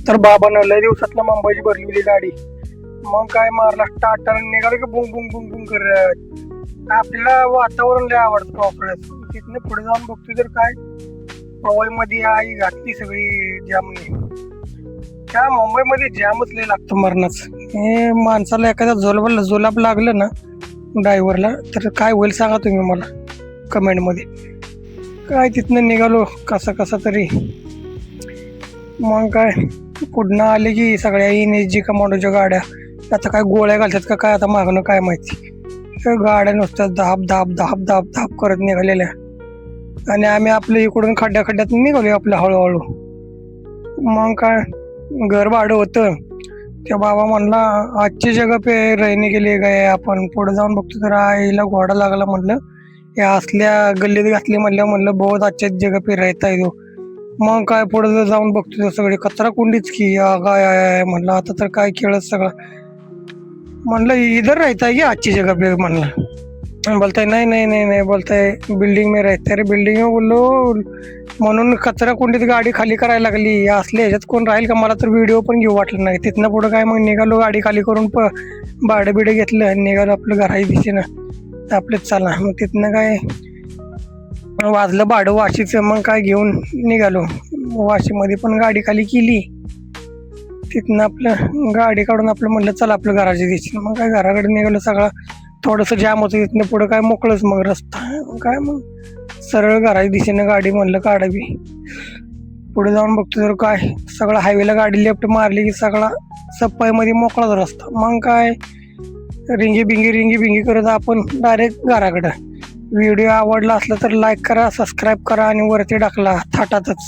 तर बाबानं लय दिवसातला मुंबईची भरली होती गाडी. मग काय मारला स्टार्टर निघालो की बुंग बुंग बुंग बुंग करत. आपल्याला वातावरण लय आवडतं पावसाळ्यात. तिथनं पुढे जाऊन बघतो तर काय मुंबईमध्ये आई घातली सगळी जामने. त्या मुंबईमध्ये जामच लय लागतं मरणाच. हे माणसाला एखाद्या जुलाब लागलं ना ड्रायव्हरला तर काय होईल सांगा तुम्ही मला कमेंटमध्ये. काय तिथनं निघालो कसं तरी. मग काय पुढनं आले की सगळ्या NSG कमांडोच्या गाड्या. आता काय गोळ्या घालतात का काय आता मागणं काय माहिती. गाड्या नुसत्या धाप धाप धाप धाप धाप करत निघालेल्या. आणि आम्ही आपल्या इकडून खड्ड्यात निघालो आपल्या हळूहळू. मग काय घर भाडं होतं. त्या बाबा म्हणला आजची जगह पे रहने के लिए गए आपण. पुढे जाऊन बघतो तर आईला घोडा लागला. म्हणलं या असल्या गल्लीत घातली म्हणलं बहुत अच्छे जगह पे रहता है तो. मग काय पुढे जाऊन बघतो तर सगळी कचरा कुंडीच की काय म्हणलं आता तर काय खेळच सगळं. म्हणलं इधर रहता है की अच्छी जगह पे म्हणलं. बोलताय नाही बोलताय बिल्डिंग में रहते. अरे बिल्डिंग में बोललो म्हणून कचरा कुंडीत गाडी खाली करायला लागली. असले ह्याच्यात कोण राहील का. मला तर व्हिडिओ पण घेऊ वाटलं नाही. तिथनं पुढं काय मग निघालो गाडी खाली करून भाडं बिडं घेतलं आणि निघालो आपलं घराही दिसेना आपलेच चाला. मग तिथनं काय वाजलं भाडं वाशीचं. मग काय घेऊन निघालो. वाशीमध्ये पण गाडी खाली केली. तिथनं आपलं गाडी काढून आपलं म्हणलं चला आपलं घराच्या दिशेनं. मग काय घराकडे निघालो. सगळं थोडंसं जाम होतं. तिथनं पुढं काय मोकळंच मग रस्ता. काय मग सरळ घराच्या दिशेनं गाडी म्हणलं काढावी. पुढे जाऊन बघतो तर काय सगळं हायवेला गाडी लेफ्ट मारली की सगळा सप्पाईमध्ये मोकळाच रस्ता. मग काय रिंगी बिंगी करत आपण डायरेक्ट घराकडं. व्हिडिओ आवडला असला तर लाईक करा, सबस्क्राईब करा आणि वरती टाकला थाटातच.